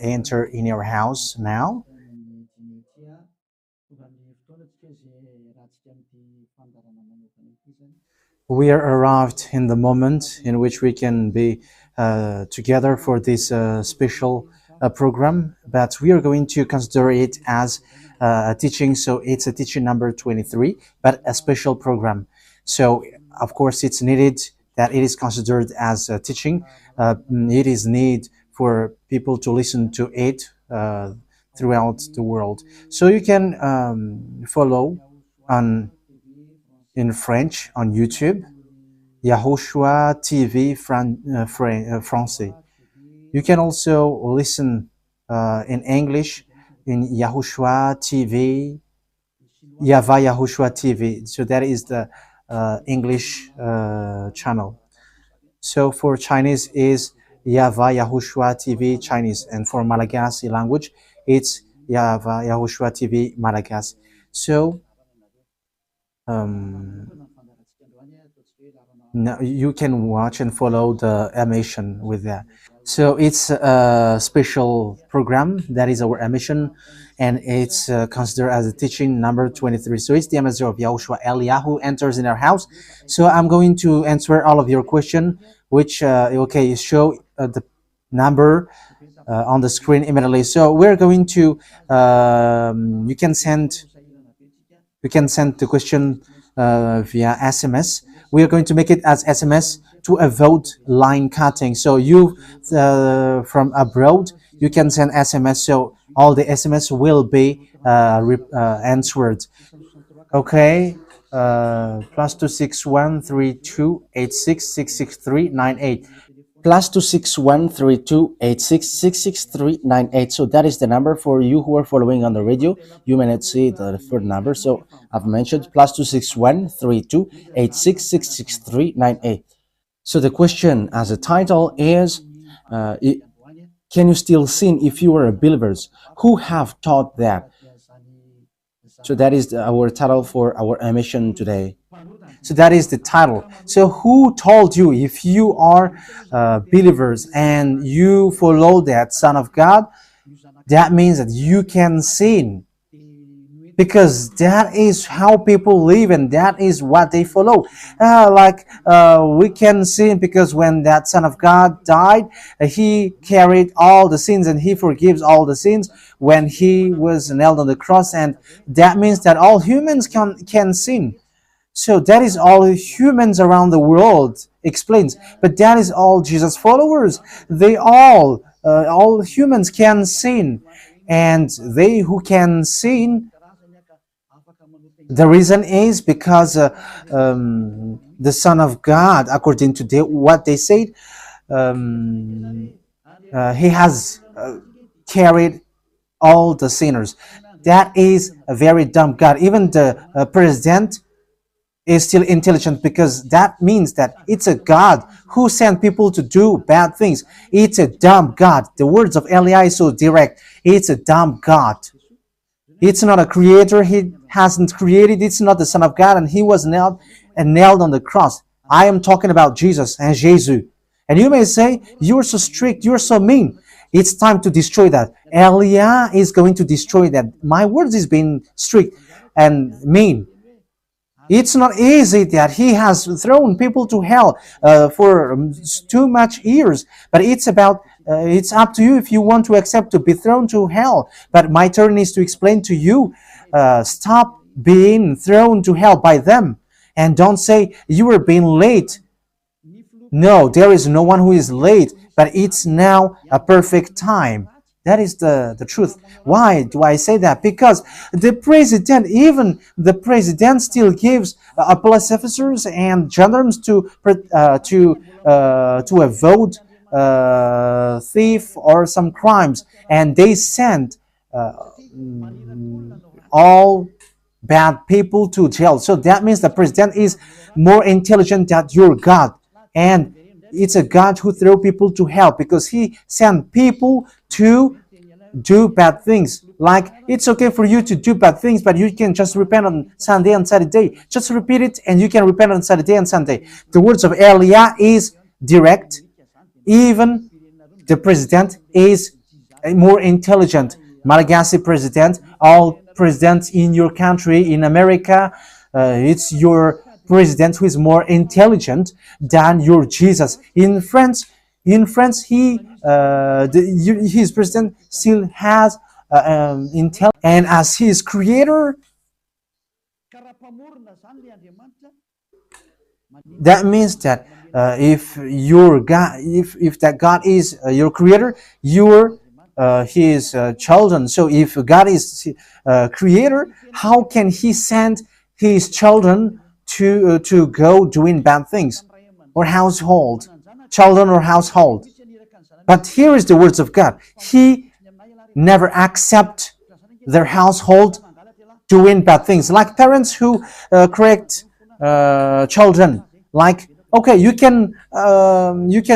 enter in your house now. We are arrived in the moment in which we can be together for this special program, but we are going to consider it as a teaching. So it's a teaching number 23, but a special program. So of course it's needed that it is considered as a teaching. It is need for people to listen to it throughout the world. So you can follow on in French on YouTube, YAHOSHUAH TV Français. You can also listen in English in YAHOSHUAH TV, YAHVAH YAHOSHUAH TV. So that is the English channel. So for Chinese is YAHVAH YAHOSHUAH TV Chinese, and for Malagasy language, it's YAHVAH YAHOSHUAH TV Malagasy. So now you can watch and follow the emission with that. So it's a special program that is our emission, and it's considered as a teaching number 23. So it's the ambassador of Yahushua Eliyahu enters in our house. So I'm going to answer all of your question, which okay, show the number on the screen immediately. So we're going to you can send the question via SMS. We are going to make it as SMS to avoid line cutting. So you from abroad, you can send SMS. So all the SMS will be answered. Okay. +2613286666398. +2613286666398. So that is the number for you who are following on the radio. You may not see the third number, so I've mentioned +2613286666398. So the question as a title is, can you still sin if you are a believers? Who have taught that? So that is our title for our emission today. So that is the title. So who told you if you are believers and you follow that Son of God, that means that you can sin? Because that is how people live and that is what they follow. We can sin because when that Son of God died, he carried all the sins and he forgives all the sins when he was nailed on the cross, and that means that all humans can sin. So that is all humans around the world explains. But that is all Jesus followers. They all humans can sin. And they who can sin, the reason is because the Son of God, according to what they said, he has carried all the sinners. That is a very dumb God. Even the president is still intelligent, because that means that it's a God who sent people to do bad things. It's a dumb God. The words of Eli is so direct. It's a dumb God. It's not a creator. He hasn't created. It's not the Son of God, and he was nailed on the cross. I am talking about Jesus and Jesus. And you may say, you're so strict, you're so mean. It's time to destroy that. Elia is going to destroy that. My words is being strict and mean. It's not easy that he has thrown people to hell for too much years, but it's up to you if you want to accept to be thrown to hell. But my turn is to explain to you, stop being thrown to hell by them, and don't say you were being late. No, there is no one who is late, but it's now a perfect time. That is the truth. Why do I say that? Because even the president still gives police officers and gendarmes to avoid thief or some crimes, and they send all bad people to jail. So that means the president is more intelligent than your God, and it's a God who throw people to hell because he sent people to do bad things. Like, it's okay for you to do bad things, but you can just repent on Sunday and Saturday. Just repeat it and you can repent on Saturday and Sunday. The words of Elia is direct. Even The president is more intelligent. Malagasy president, all presidents in your country, in America, it's your president who is more intelligent than your Jesus. In France, his president still has intelligence, and as his creator, that means that if your God, if that God is your creator, you're his children. So if God is creator, how can he send his children to go doing bad things, or household children, or household? But here is the words of God. He never accept their household doing bad things, like parents who correct children, like, okay, you can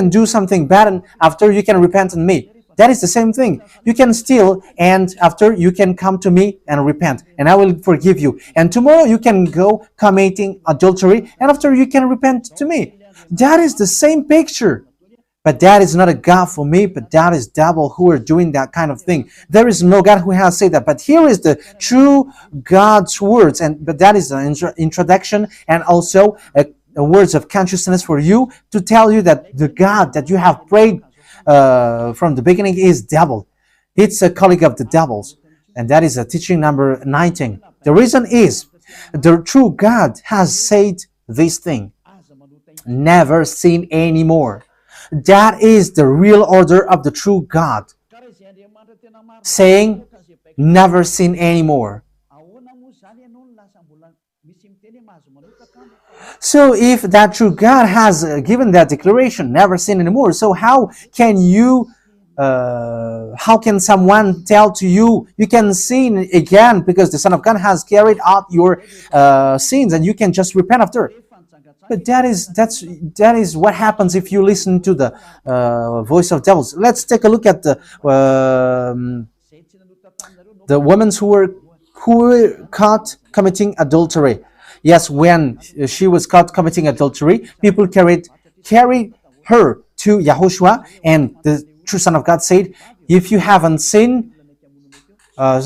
do something bad, and after you can repent on me. That is the same thing. You can steal, and after you can come to me and repent, and I will forgive you. And tomorrow you can go committing adultery, and after you can repent to me. That is the same picture. But that is not a God for me, but that is devil who are doing that kind of thing. There is no God who has said that. But here is the true God's words, but that is an introduction, and also a words of consciousness for you, to tell you that the God that you have prayed from the beginning is devil. It's a colleague of the devils, and that is a teaching number 19. The reason is the true God has said this thing: never sin anymore. That is the real order of the true God, saying never sin anymore. So if that true God has given that declaration, never sin anymore, so how can someone tell to you, you can sin again, because the Son of God has carried out your sins, and you can just repent after? But that is what happens if you listen to the voice of devils. Let's take a look at the women who were caught committing adultery. Yes, when she was caught committing adultery, people carried her to YAHOSHUAH, and the true Son of God said, if you haven't sinned, launch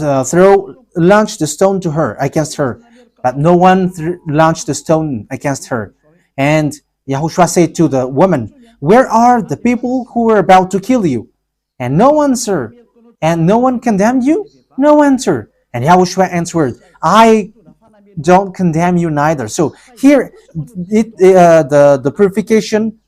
the stone to her, against her. But no one launched the stone against her. And YAHOSHUAH said to the woman, where are the people who were about to kill you? And no answer. And no one condemned you? No answer. And YAHOSHUAH answered, I don't condemn you neither. So here, the purification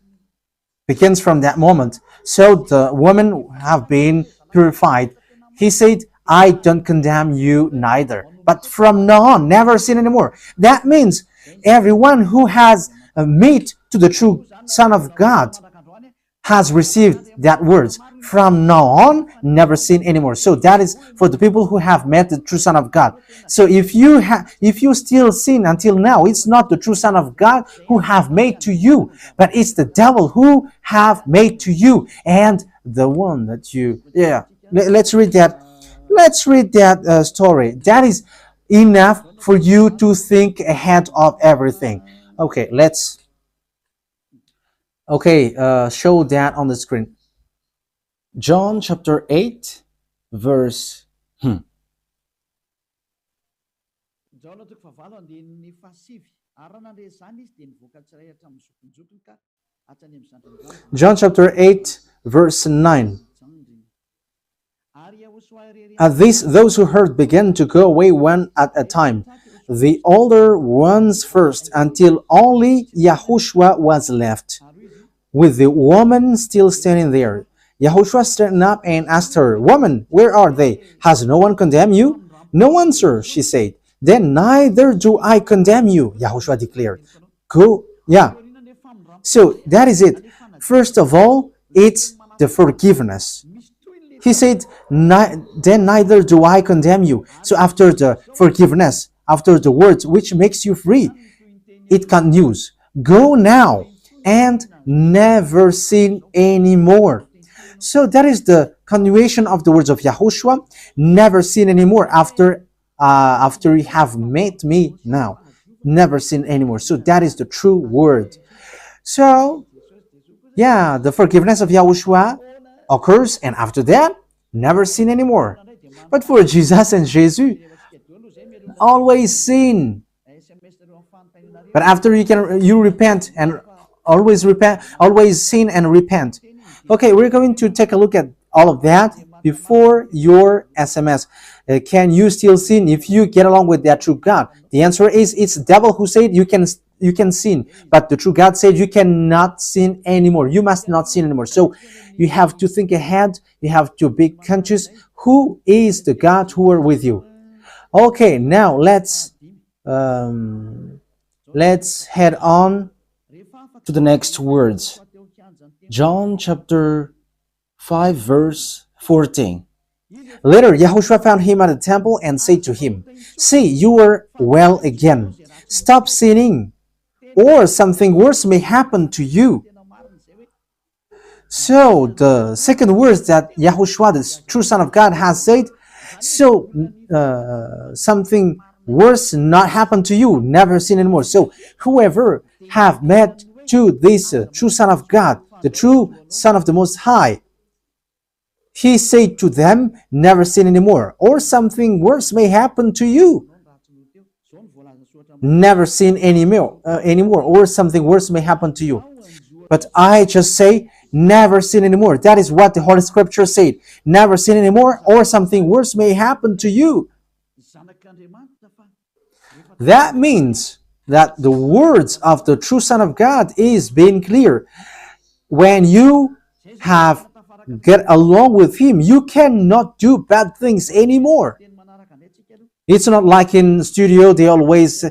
begins from that moment. So the women have been purified. He said, I don't condemn you neither. But from now on, never sin anymore. That means everyone who has met to the true Son of God has received that words. From now on, never sin anymore. So that is for the people who have met the true Son of God. So if you still sin until now, it's not the true Son of God who have made to you, but it's the devil who have made to you. And the one that you, let's read that. Let's read that story. That is enough for you to think ahead of everything. Okay, show that on the screen. John chapter 8, verse. John chapter 8, verse 9. At this, those who heard began to go away one at a time, the older ones first, until only YAHOSHUAH was left, with the woman still standing there. YAHOSHUAH straightened up and asked her, Woman, where are they? Has no one condemned you? No one, sir, she said. Then neither do I condemn you, YAHOSHUAH declared. Go, So that is it. First of all, it's the forgiveness. He said, then neither do I condemn you. So after the forgiveness, after the words which makes you free, it continues. Go now and never sin anymore. So that is the continuation of the words of YAHOSHUAH. Never sin anymore after you have met me now. Never sin anymore. So that is the true word. So, the forgiveness of YAHOSHUAH occurs, and after that, never sin anymore. But for Jesus and Jesus, always sin. But after you repent and always sin and repent. Okay, we're going to take a look at all of that before your SMS. Can you still sin if you get along with that true God? The answer is it's the devil who said you can sin, but the true God said you cannot sin anymore. You must not sin anymore. So you have to think ahead. You have to be conscious who is the God who are with you. Okay, now let's head on to the next words. John chapter 5 verse 14. Later, Yahushua found him at the temple and said to him, "See, you are well again. Stop sinning, or something worse may happen to you." So the second words that Yahushua, the true Son of God, has said, so something worse not happen to you, never sin anymore. So whoever have met to this true Son of God, the true Son of the Most High, he said to them, never sin anymore, or something worse may happen to you. Never sin anymore, or something worse may happen to you. But I just say, never sin anymore. That is what the Holy Scripture said. Never sin anymore, or something worse may happen to you. That means that the words of the true Son of God is being clear. When you have get along with Him, you cannot do bad things anymore. It's not like in studio, they always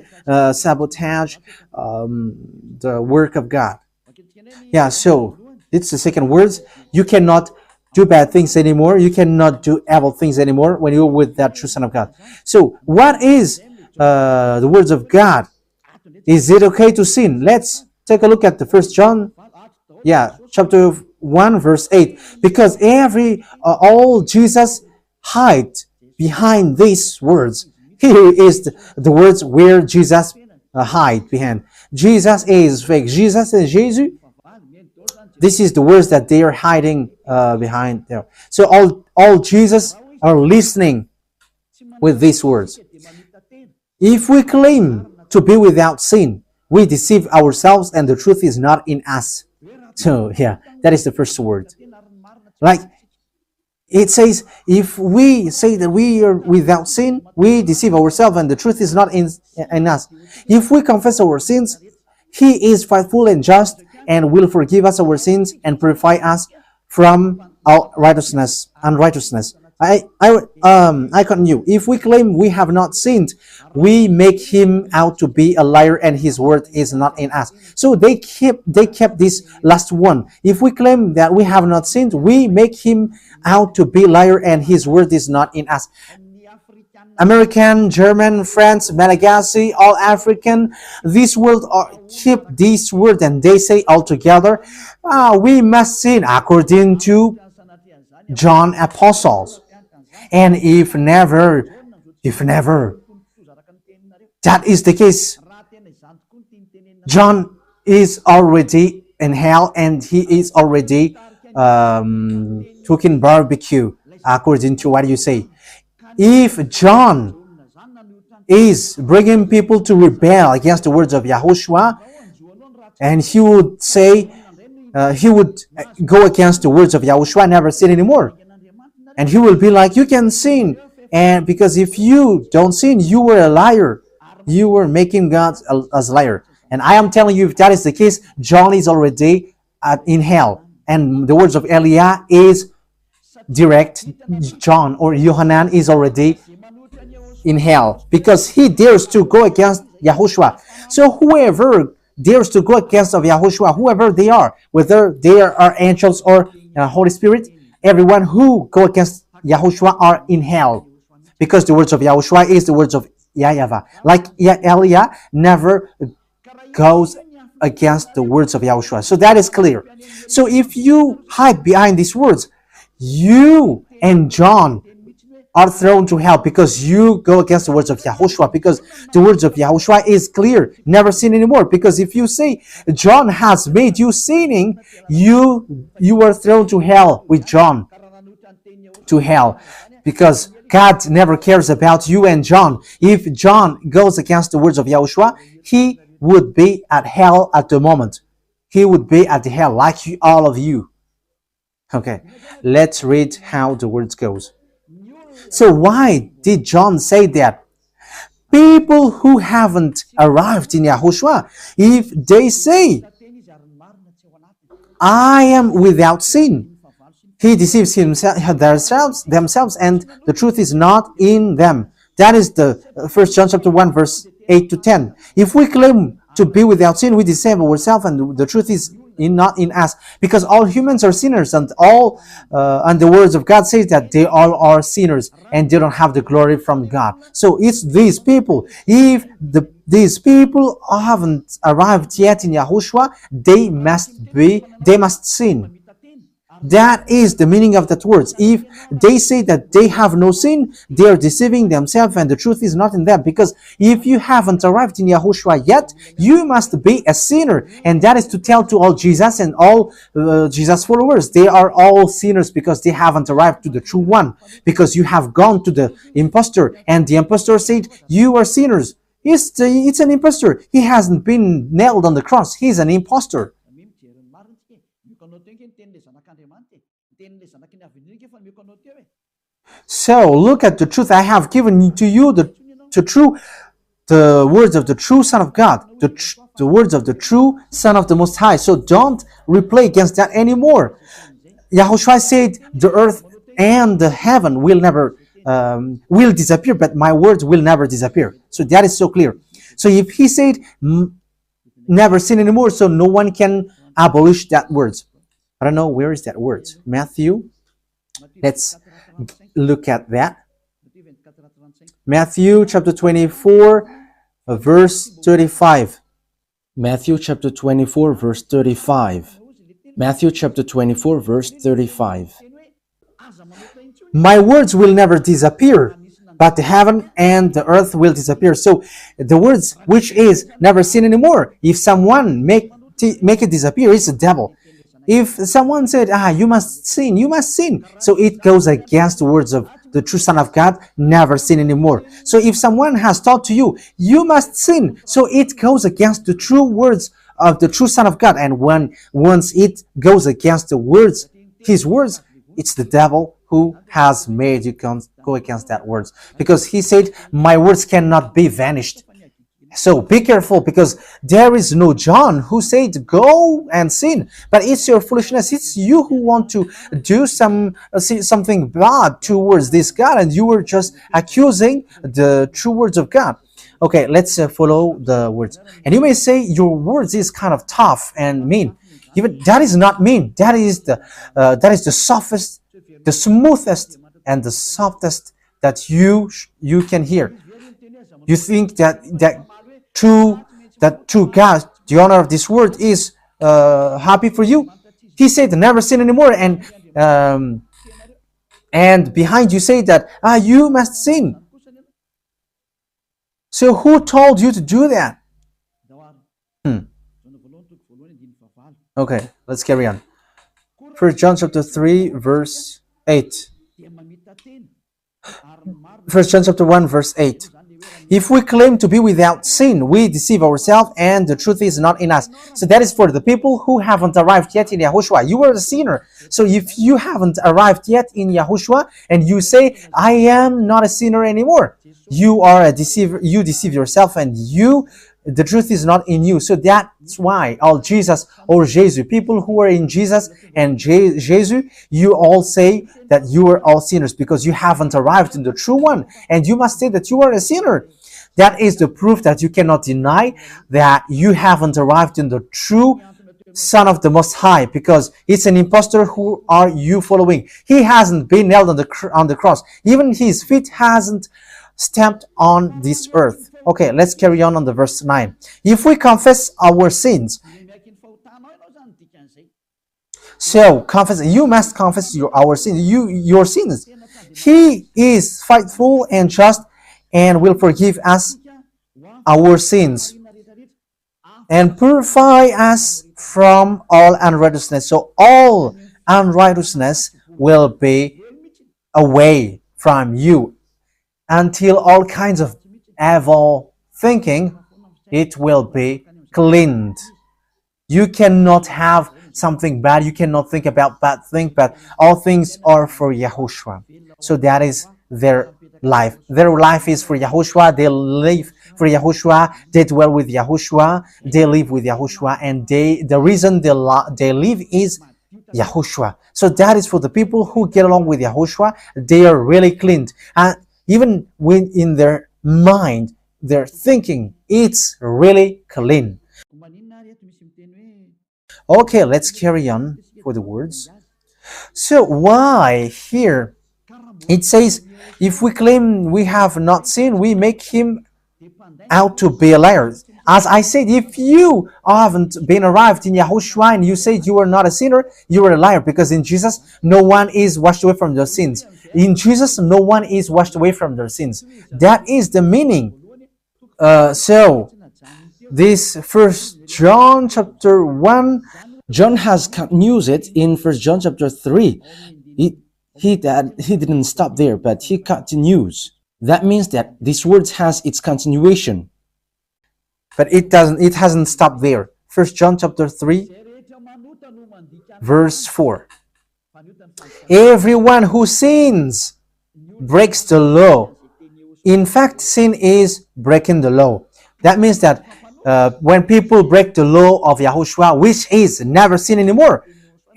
sabotage the work of God. Yeah, so it's the second words. You cannot do bad things anymore. You cannot do evil things anymore when you're with that true Son of God. So what is the words of God? Is it okay to sin? Let's take a look at the 1 John, chapter 1, verse 8. Because all Jesus hide behind these words. Here is the words where Jesus hide behind. Jesus is fake. Jesus and Jesus. This is the words that they are hiding behind there. So all Jesus are listening with these words. If we claim to be without sin, we deceive ourselves and the truth is not in us. So that is the first word. Like it says, if we say that we are without sin, we deceive ourselves and the truth is not in us. If we confess our sins, He is faithful and just and will forgive us our sins and purify us from our unrighteousness. I continue. If we claim we have not sinned, we make Him out to be a liar and His word is not in us. So they kept this last one. If we claim that we have not sinned, we make Him out to be a liar and His word is not in us. American, German, French, Malagasy, all African, this world keep this word and they say all together, we must sin according to John Apostles. And if never, that is the case, John is already in hell and he is already cooking barbecue, according to what you say. If John is bringing people to rebel against the words of Yahushua, and he would say, he would go against the words of Yahushua, never sin anymore. And he will be like, you can sin. And because if you don't sin, you were a liar. You were making God as a liar. And I am telling you, if that is the case, John is already in hell. And the words of Eliah is direct. John or Yohanan is already in hell because he dares to go against Yahushua. So whoever dares to go against of Yahushua, whoever they are, whether they are angels or Holy Spirit, everyone who go against Yahushua are in hell, because the words of Yahushua is the words of YAHVAH. Like Eliah never goes against the words of Yahushua. So that is clear. So if you hide behind these words, you and John are thrown to hell because you go against the words of Yahushua, because the words of Yahushua is clear, never sin anymore. Because if you say John has made you sinning, you are thrown to hell with John, to hell, because God never cares about you and John. If John goes against the words of Yahushua, he would be at hell at the moment. He would be at the hell like you, all of you. Okay, let's read how the words goes. So why did John say that? People who haven't arrived in Yahushua, if they say, I am without sin, he deceives themselves, and the truth is not in them. That is the 1 John chapter 1, verse 8 to 10. If we claim to be without sin, we deceive ourselves, and the truth is not in us, because all humans are sinners, and the words of God says that they all are sinners and they don't have the glory from God. So it's these people. If these people haven't arrived yet in Yahushua, they must sin. That is the meaning of that words. If they say that they have no sin, they are deceiving themselves, and the truth is not in them. Because if you haven't arrived in Yahushua yet, you must be a sinner. And that is to tell to all Jesus and all Jesus followers. They are all sinners because they haven't arrived to the true one. Because you have gone to the impostor, and the impostor said, you are sinners. It's an impostor. He hasn't been nailed on the cross. He's an impostor. So look at the truth. I have given to you the words of the true Son of God, the words of the true Son of the Most High. So don't replay against that anymore. Yahushua said the earth and the heaven will never will disappear, but my words will never disappear. So that is so clear. So if he said never sin anymore, so no one can abolish that words. I don't know, where is that word? Matthew. Let's look at that. Matthew chapter 24, verse 35. Matthew chapter 24, verse 35. Matthew chapter 24, verse 35. My words will never disappear, but the heaven and the earth will disappear. So the words which is never sin anymore, if someone make it disappear, it's the devil. If someone said, you must sin, so it goes against the words of the true Son of God, never sin anymore. So if someone has taught to you, you must sin, so it goes against the true words of the true Son of God. And once it goes against the words, his words, it's the devil who has made you go against that words. Because he said, my words cannot be vanished. So be careful, because there is no John who said go and sin, but it's your foolishness. It's you who want to do something bad towards this God, and you were just accusing the true words of God. Okay, let's follow the words. And you may say your words is kind of tough and mean. Even that is not mean. That is the softest, the smoothest, and the softest that you can hear. You think that true God, the owner of this world, is happy for you? He said never sin anymore, and behind you say that you must sin. So who told you to do that? Okay, let's carry on. 1 John chapter 3, verse 8. 1 John chapter 1, verse 8. If we claim to be without sin, we deceive ourselves, and the truth is not in us. So that is for the people who haven't arrived yet in Yahushua. You are a sinner. So if you haven't arrived yet in Yahushua, and you say, I am not a sinner anymore, you are a deceiver. You deceive yourself, and the truth is not in you. So that's why all Jesus or Jesus, people who are in Jesus and Jesus, you all say that you are all sinners because you haven't arrived in the true one. And you must say that you are a sinner. That is the proof that you cannot deny that you haven't arrived in the true Son of the Most High, because it's an impostor. Who are you following? He hasn't been nailed on the cross. Even his feet hasn't stamped on this earth. Okay, let's carry on the verse 9. If we confess our sins, so you must confess our sins, your sins. He is faithful and just and will forgive us our sins and purify us from all unrighteousness. So all unrighteousness will be away from you until all kinds of evil thinking, it will be cleaned. You cannot have something bad. You cannot think about bad things, but all things are for Yahushua. So that is their life. Their life is for Yahushua. They live for Yahushua. They dwell with Yahushua. They live with Yahushua. And the reason they live is Yahushua. So that is for the people who get along with Yahushua. They are really cleaned. And even when in their mind, their thinking, it's really clean. Okay, let's carry on for the words. So why here it says, if we claim we have not sinned, we make him out to be a liar. As I said, if you haven't been arrived in Yahushua and you said you are not a sinner, you are a liar, because in Jesus, no one is washed away from their sins. In Jesus, no one is washed away from their sins. That is the meaning. So, this First John chapter 1, John has continued it in First John chapter 3. He didn't stop there, but he continues. That means that this word has its continuation. But it hasn't stopped there. First John chapter 3, verse 4. Everyone who sins breaks the law. In fact, sin is breaking the law. That means that when people break the law of Yahushua, which is never sin anymore,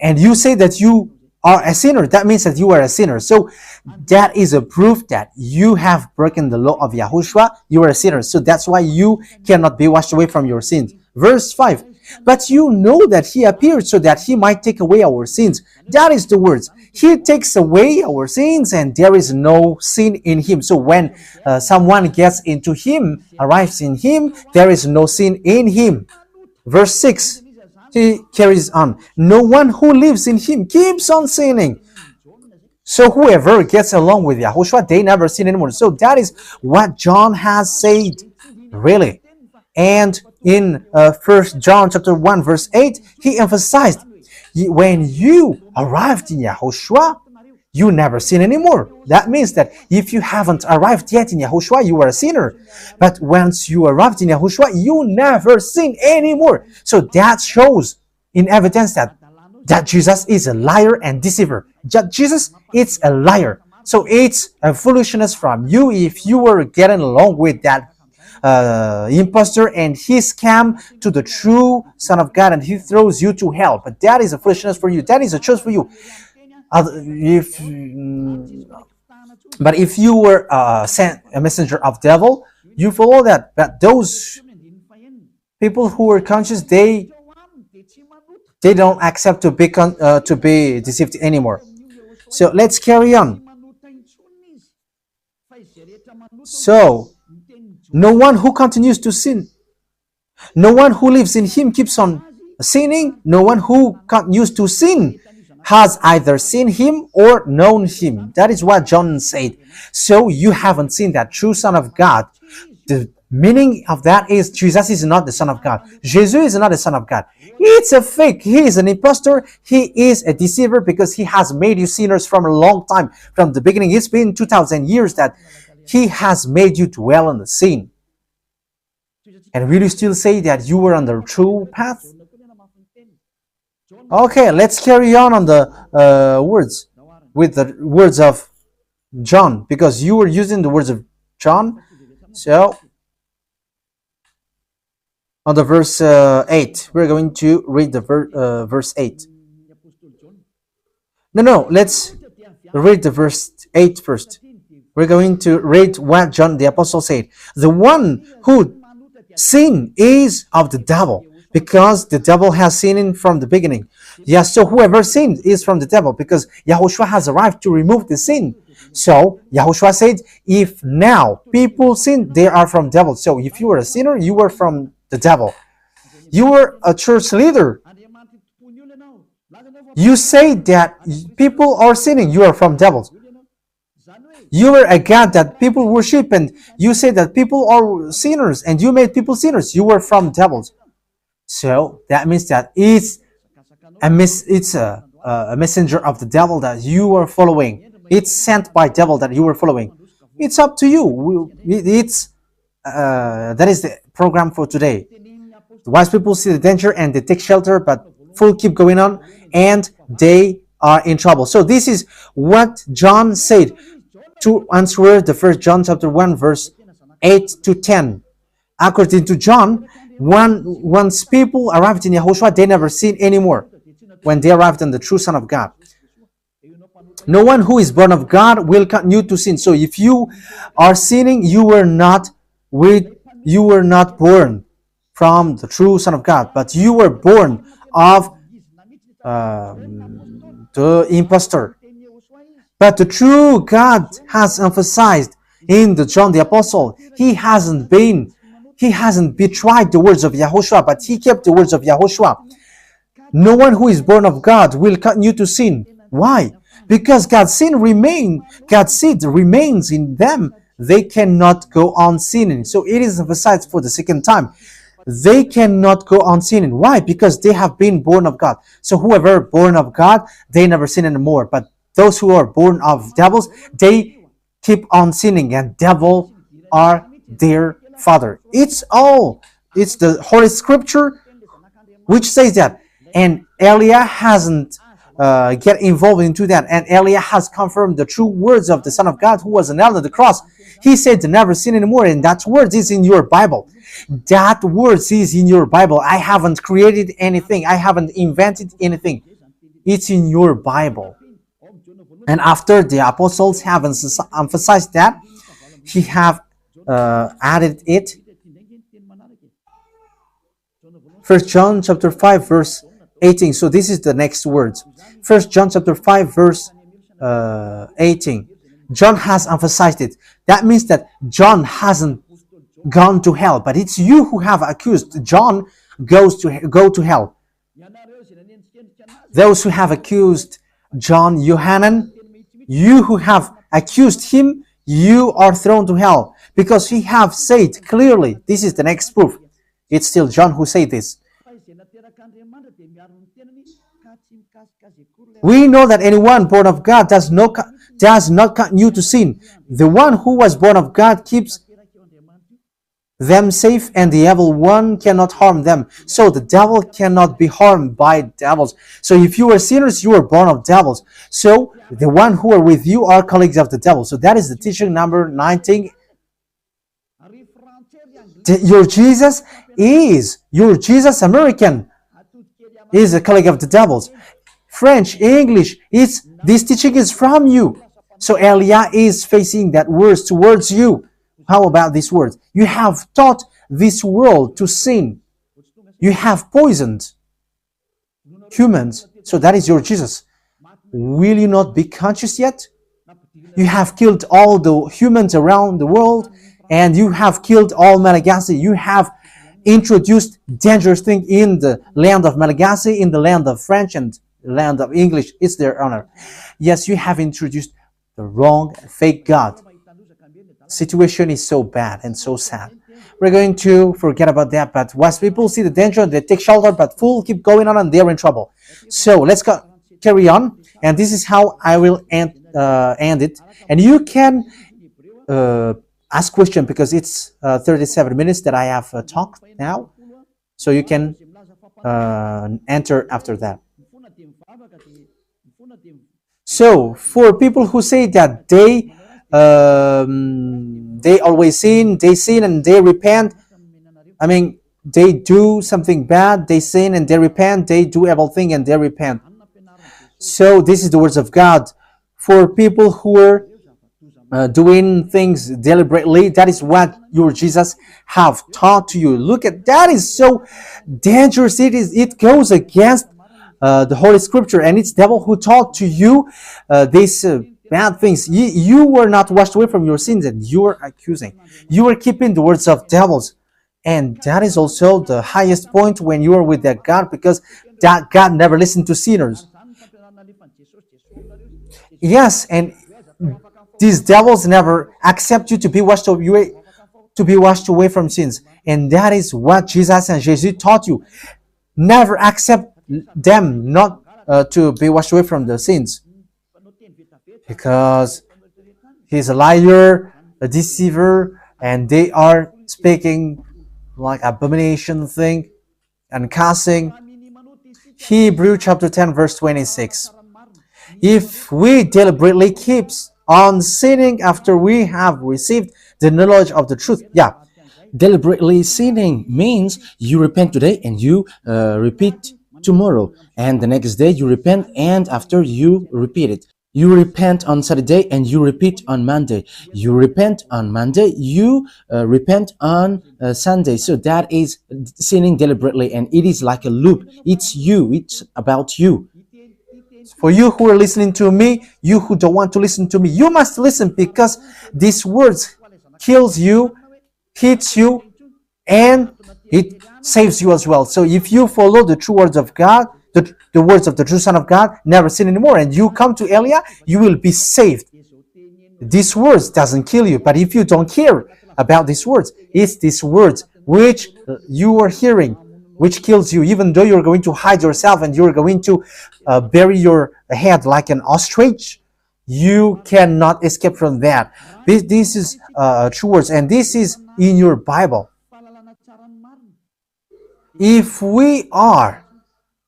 and you say that you are a sinner, that means that you are a sinner. So that is a proof that you have broken the law of Yahushua. You are a sinner. So that's why you cannot be washed away from your sins. Verse 5. But you know that he appeared so that he might take away our sins. That is the words. He takes away our sins and there is no sin in him. So when someone gets into him, arrives in him, there is no sin in him. Verse 6. He carries on. No one who lives in him keeps on sinning. So whoever gets along with Yahushua, they never sin anymore. So that is what John has said, really. And in 1 John chapter 1 verse 8, he emphasized, when you arrived in Yahushua, you never sin anymore. That means that if you haven't arrived yet in Yahushua, you are a sinner. But once you arrived in Yahushua, you never sin anymore. So that shows in evidence that Jesus is a liar and deceiver. Jesus is a liar. So it's a foolishness from you if you were getting along with that impostor and he scam to the true Son of God and he throws you to hell. But that is a foolishness for you. That is a choice for you. But if you were sent a messenger of devil, you follow that. But those people who are conscious, they don't accept to be deceived anymore. So let's carry on. So no one who continues to sin, no one who lives in him keeps on sinning. No one who continues to sin has either seen him or known him. That is what John said. So you haven't seen that true Son of God. The meaning of that is Jesus is not the Son of God. Jesus is not the Son of God. It's a fake. He is an impostor. He is a deceiver because he has made you sinners from a long time. From the beginning, it's been 2,000 years that he has made you dwell on the sin. And will you still say that you were on the true path? Okay, let's carry on the words with the words of John, because you were using the words of John. So on the verse 8, we're going to read the verse 8. No, let's read the verse 8 first. We're going to read what John the Apostle said. The one who sinned is of the devil, because the devil has sinned from the beginning. Yes, so whoever sinned is from the devil, because Yahushua has arrived to remove the sin. So Yahushua said, if now people sin, they are from devil. So if you were a sinner, you were from the devil. You were a church leader. You say that people are sinning, you are from devils. You were a God that people worship, and you say that people are sinners, and you made people sinners. You were from devils. So that means that it's a messenger of the devil that you are following. It's sent by devil that you are following. It's up to you. It's that is the program for today. The wise people see the danger and they take shelter, but fool keep going on, and they are in trouble. So this is what John said to answer the first John chapter 1 verse 8 to 10. According to John, once people arrived in Yahushua, they never sin anymore when they arrived in the true Son of God. No one who is born of God will continue to sin. So if you are sinning, you were not born from the true Son of God, but you were born of the impostor. But the true God has emphasized in the John the Apostle, he hasn't betrayed the words of Yahushua, but he kept the words of Yahushua. No one who is born of God will continue to sin. Why? Because God's seed remains in them. They cannot go on sinning. So it is emphasized for the second time. They cannot go on sinning. Why? Because they have been born of God. So whoever born of God, they never sin anymore. But those who are born of devils, they keep on sinning, and devil are their father. It's the Holy Scripture which says that. And Elia hasn't get involved into that. And Elia has confirmed the true words of the Son of God who was nailed on the cross. He said to never sin anymore, and that word is in your Bible. That word is in your Bible. I haven't created anything. I haven't invented anything. It's in your Bible. And after the apostles have emphasized that, he have added it. 1 John chapter 5 verse 18. So this is the next words. 1 John chapter 5 verse 18. John has emphasized it. That means that John hasn't gone to hell, but it's you who have accused John go to hell. Those who have accused John Yohanan, you who have accused him, you are thrown to hell, because he have said clearly. This is the next proof. It's still John who said this. We know that anyone born of God does not continue to sin. The one who was born of God keeps them safe, and the evil one cannot harm them. So the devil cannot be harmed by devils. So if you are sinners, you are born of devils. So the one who are with you are colleagues of the devil. So that is the teaching number 19. Your Jesus American is a colleague of the devils. French, English, this teaching is from you. So Elia is facing that words towards you. How about these words? You have taught this world to sin. You have poisoned humans. So that is your Jesus. Will you not be conscious yet? You have killed all the humans around the world, and you have killed all Malagasy. You have introduced dangerous things in the land of Malagasy, in the land of French, and the land of English. It's their honor. Yes, you have introduced the wrong, fake God. Situation is so bad and so sad. We're going to forget about that, but once people see the danger, they take shelter, but fools keep going on and they're in trouble. So let's carry on, and this is how I will end it. And you can ask question, because it's 37 minutes that I have talked now, so you can enter after that. So for people who say that they always sin, and they repent. I mean, they do something bad, they sin and they repent. They do evil thing and they repent. So this is the words of God. For people who are doing things deliberately, that is what your Jesus have taught to you. Look at that, is so dangerous. It goes against the Holy Scripture, and it's devil who taught to you these bad things. You were not washed away from your sins, and you are accusing. You are keeping the words of devils, and that is also the highest point when you are with that God, because that God never listened to sinners. Yes, and These devils never accept you to be washed away from sins. And that is what Jesus and Jesus taught you. Never accept them not to be washed away from the sins. Because he's a liar, a deceiver, and they are speaking like abomination thing and cussing. Hebrew chapter 10 verse 26. If we deliberately keep on sinning after we have received the knowledge of the truth, Deliberately sinning means you repent today and you repeat tomorrow, and the next day you repent, and after you repeat it. You repent on Saturday and you repeat on Monday. You repent on Monday, you repent on Sunday. So that is sinning deliberately, and it is like a loop. It's you, it's about you. for you who are listening to me, you who don't want to listen to me, you must listen, because these words kills you, hits you, and it saves you as well. So if you follow the true words of God, the words of the true Son of God, never sin anymore, and you come to Elia, you will be saved. These words doesn't kill you, but if you don't care about these words, it's these words which you are hearing, which kills you, even though you're going to hide yourself and you're going to bury your head like an ostrich. You cannot escape from that. This is true words, and this is in your Bible. If we are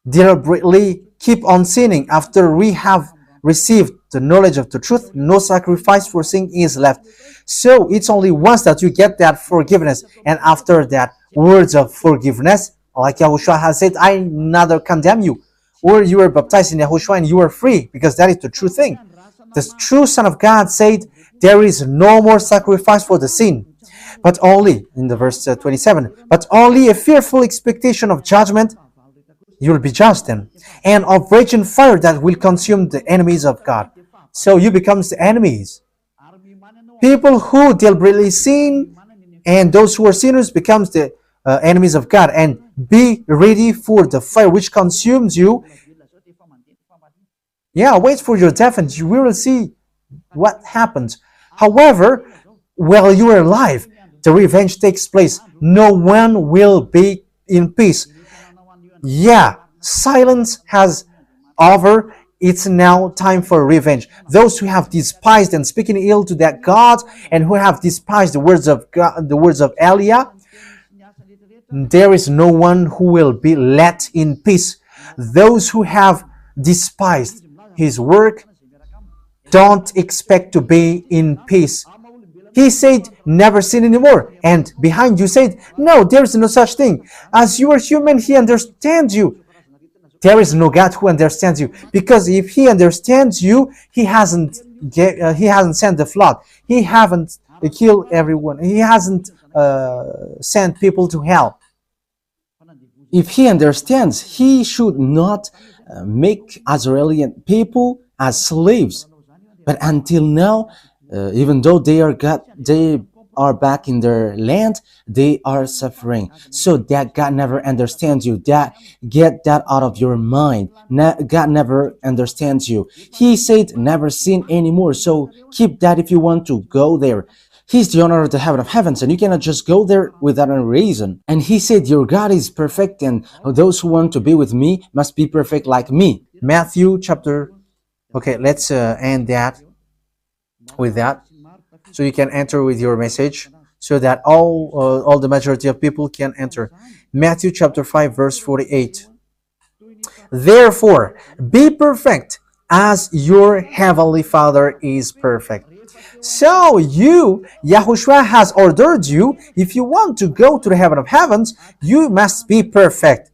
deliberately keep on sinning after we have received the knowledge of the truth, no sacrifice for sin is left. So it's only once that you get that forgiveness, and after that words of forgiveness, like Yahushua has said, I neither condemn you. Or you were baptized in Yahushua and you are free, because that is the true thing. The true Son of God said, there is no more sacrifice for the sin, but only, in the verse 27, but only a fearful expectation of judgment. You will be judged then, and of raging fire that will consume the enemies of God. So you become the enemies. People who deliberately sin and those who are sinners becomes the enemies of God. And be ready for the fire which consumes you. Wait for your death and you will see what happens. However, while you are alive, the revenge takes place. No one will be in peace. Silence has over. It's now time for revenge. Those who have despised and speaking ill to that God, and who have despised the words of God, the words of Elia, there is no one who will be let in peace. Those who have despised his work don't expect to be in peace. He said, never sin anymore. And behind you said, no, there is no such thing. As you are human, he understands you. There is no God who understands you. Because if he understands you, he hasn't sent the flood. He haven't killed everyone. He hasn't sent people to hell. If he understands, he should not make Israeli people as slaves. But until now, even though they are back in their land, they are suffering. So that God never understands you. Get that out of your mind. God never understands you. He said never sin anymore. So keep that if you want to go there. He's the owner of the heaven of heavens, and you cannot just go there without a reason. And he said, your God is perfect, and those who want to be with me must be perfect like me. Matthew chapter... Okay, let's end that with that. So you can enter with your message, so that all the majority of people can enter. Matthew chapter 5 verse 48. Therefore, be perfect as your heavenly Father is perfect. So Yahushua has ordered you, if you want to go to the heaven of heavens, you must be perfect.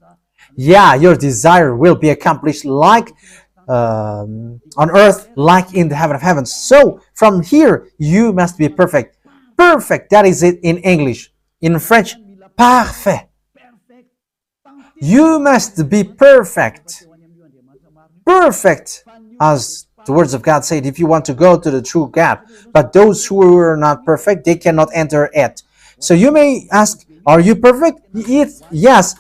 Your desire will be accomplished like on earth, like in the heaven of heavens. So from here, you must be perfect. Perfect, that is it in English. In French, parfait. You must be perfect. Perfect, as the words of God said, if you want to go to the true God. But those who are not perfect, they cannot enter it. So you may ask, are you perfect? Yes,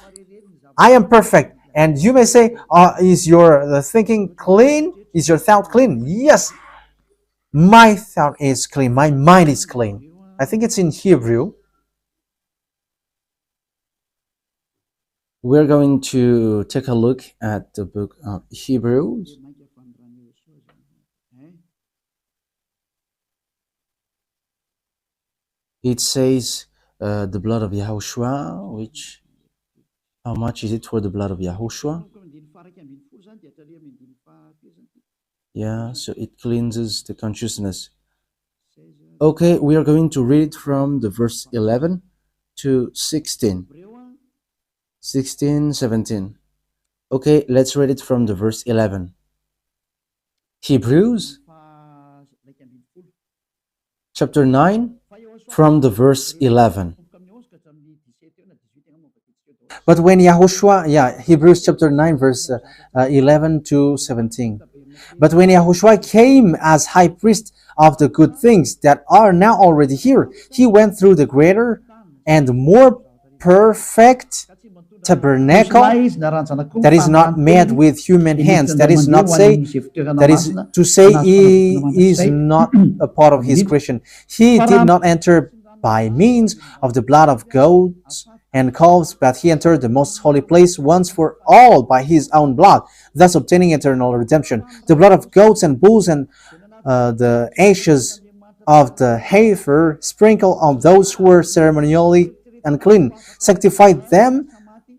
I am perfect. And you may say, is your thinking clean? Is your thought clean? Yes. My thought is clean. My mind is clean. I think it's in Hebrew. We're going to take a look at the book of Hebrews. It says the blood of Yahushua, which, how much is it for the blood of Yahushua? Yeah, so it cleanses the consciousness. Okay, we are going to read from the verse 11 to 16. 16, 17. Okay, let's read it from the verse 11. Hebrews chapter 9 from the verse 11. But when Yahushua, Hebrews chapter 9, verse 11 to 17. But when Yahushua came as high priest of the good things that are now already here, he went through the greater and more perfect tabernacle that is not made with human hands. That is to say he is not a part of his creation. He did not enter by means of the blood of goats and calves, but he entered the most holy place once for all by his own blood, thus obtaining eternal redemption. The blood of goats and bulls and the ashes of the heifer sprinkled on those who were ceremonially unclean sanctified them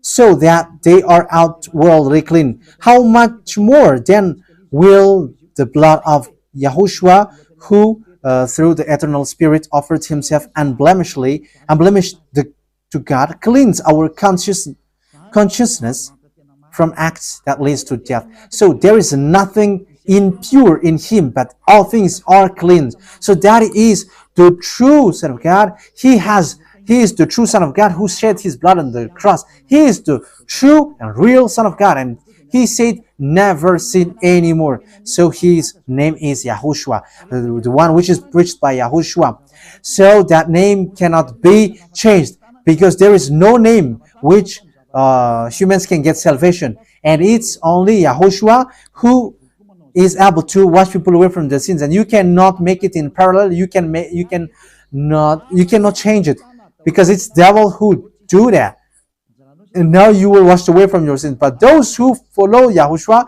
so that they are outwardly clean. How much more then will the blood of Yahushua, who through the eternal Spirit offered himself unblemished to God, cleanse our consciousness from acts that leads to death. So there is nothing impure in him, but all things are clean. So that is the true Son of God. He is the true Son of God who shed his blood on the cross. He is the true and real Son of God, and he said never sin anymore. So his name is Yahushua, the one which is preached by Yahushua. So that name cannot be changed, because there is no name which humans can get salvation, and it's only Yahushua who is able to wash people away from their sins. And you cannot make it in parallel. You cannot change it, because it's devil who do that. And now you will wash away from your sins. But those who follow Yahushua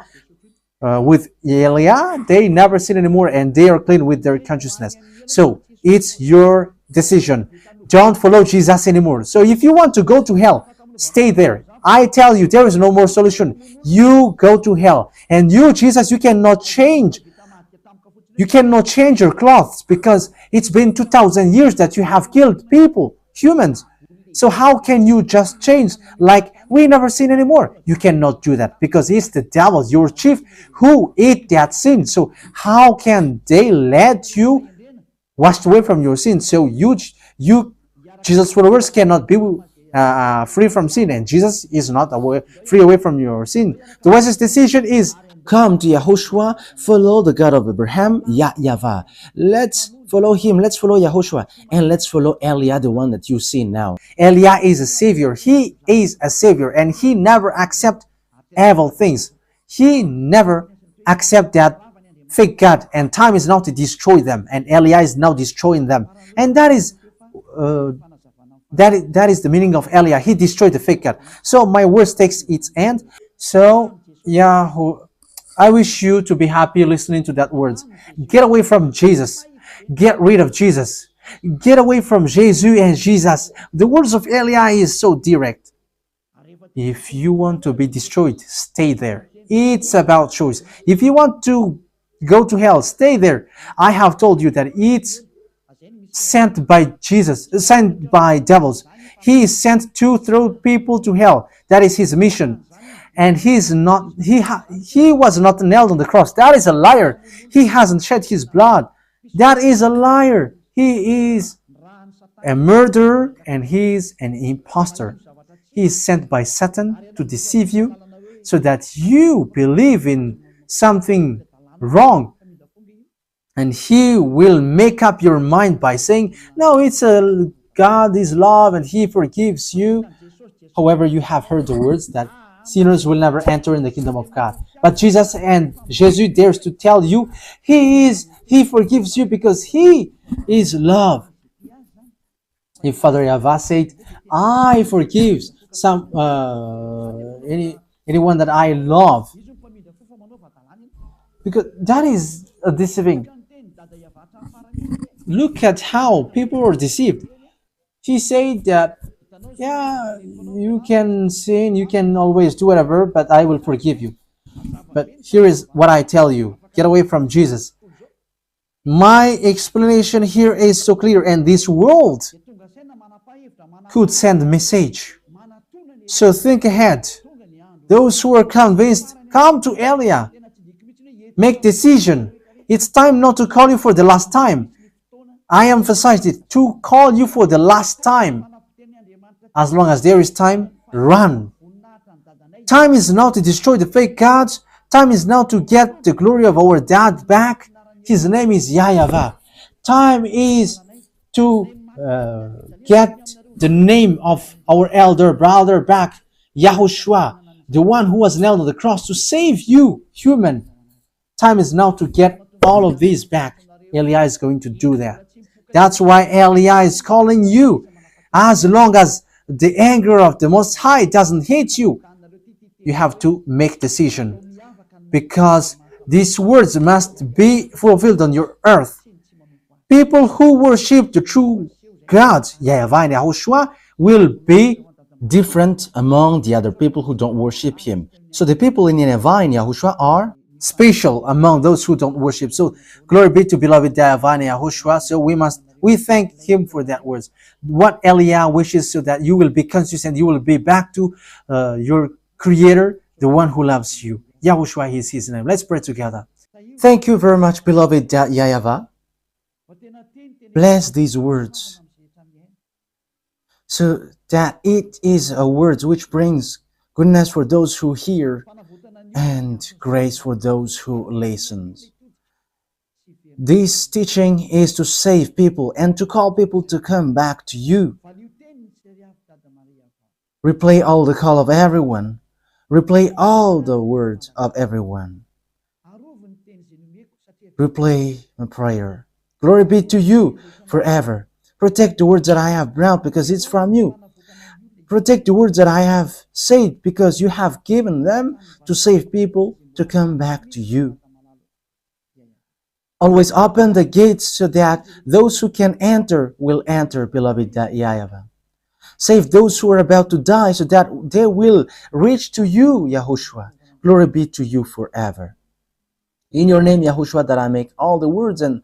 with Elia, they never sin anymore, and they are clean with their consciousness. So it's your decision. Don't follow Jesus anymore. So if you want to go to hell, stay there. I tell you, there is no more solution. You go to hell. And you, Jesus, you cannot change. You cannot change your clothes, because it's been 2,000 years that you have killed people, humans. So how can you just change like we never sin anymore? You cannot do that, because it's the devil, your chief, who ate that sin. So how can they let you washed away from your sin? So you Jesus followers cannot be free from sin, and Jesus is not free away from your sin. The wisest decision is come to Yahushua, follow the God of Abraham, YAHVAH. Let's follow him, let's follow Yahushua, and let's follow Elia, the one that you see now. Elia is a savior. He is a savior, and he never accept evil things. He never accept that fake God, and time is now to destroy them, and Elia is now destroying them. And that is the meaning of Elia. He destroyed the fake God. So my words takes its end. So I wish you to be happy listening to that words. Get away from Jesus. Get rid of Jesus. Get away from Jesus and Jesus. The words of Elia is so direct. If you want to be destroyed, stay there. It's about choice. If you want to go to hell, stay there. I have told you that it's sent by Jesus, sent by devils. He is sent to throw people to hell. That is his mission. And he was not nailed on the cross. That is a liar. He hasn't shed his blood. That is a liar. He is a murderer, and he is an impostor. He is sent by Satan to deceive you, so that you believe in something wrong. And he will make up your mind by saying, no, God is love and he forgives you. However, you have heard the words that sinners will never enter in the kingdom of God. But Jesus and Jesus dares to tell you, He forgives you because He is love. If Father Yahweh said, I forgive anyone that I love, because that is a deceiving. Look at how people are deceived. He said that, yeah, you can sin, you can always do whatever, but I will forgive you. But here is what I tell you: get away from Jesus. My explanation here is so clear, and this world could send a message. So think ahead. Those who are convinced, come to Elia. Make decision. It's time not to call you for the last time. I emphasize it, to call you for the last time. As long as there is time, run. Time is now to destroy the fake gods. Time is now to get the glory of our dad back. His name is YAHVAH. Time is to get the name of our elder brother back, YAHOSHUAH, the one who was nailed on the cross to save you, human. Time is now to get all of these back. Elia is going to do that. That's why Elia is calling you. As long as the anger of the Most High doesn't hit you, you have to make decision, because these words must be fulfilled on your earth. People who worship the true God, YAHVAH and YAHOSHUAH, will be different among the other people who don't worship him. So the people in YAHVAH and YAHOSHUAH are special among those who don't worship. So glory be to beloved YAHVAH and YAHOSHUAH. So we thank him for that words. What Elia wishes, so that you will be conscious and you will be back to your Creator, the one who loves you. YAHOSHUAH is his name. Let's pray together. Thank you very much, beloved YAHVAH. Bless these words, so that it is a word which brings goodness for those who hear and grace for those who listen. This teaching is to save people and to call people to come back to you. Replay all the call of everyone. Replay all the words of everyone. Replay my prayer. Glory be to you forever. Protect the words that I have brought, because it's from you. Protect the words that I have said, because you have given them to save people to come back to you. Always open the gates so that those who can enter will enter, beloved YAHVAH. Save those who are about to die so that they will reach to you, YAHOSHUAH. Glory be to you forever. In your name, YAHOSHUAH, that I make all the words and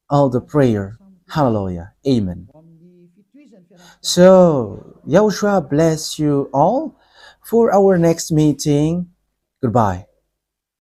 all the prayer. Hallelujah. Amen. So, YAHOSHUAH bless you all for our next meeting. Goodbye.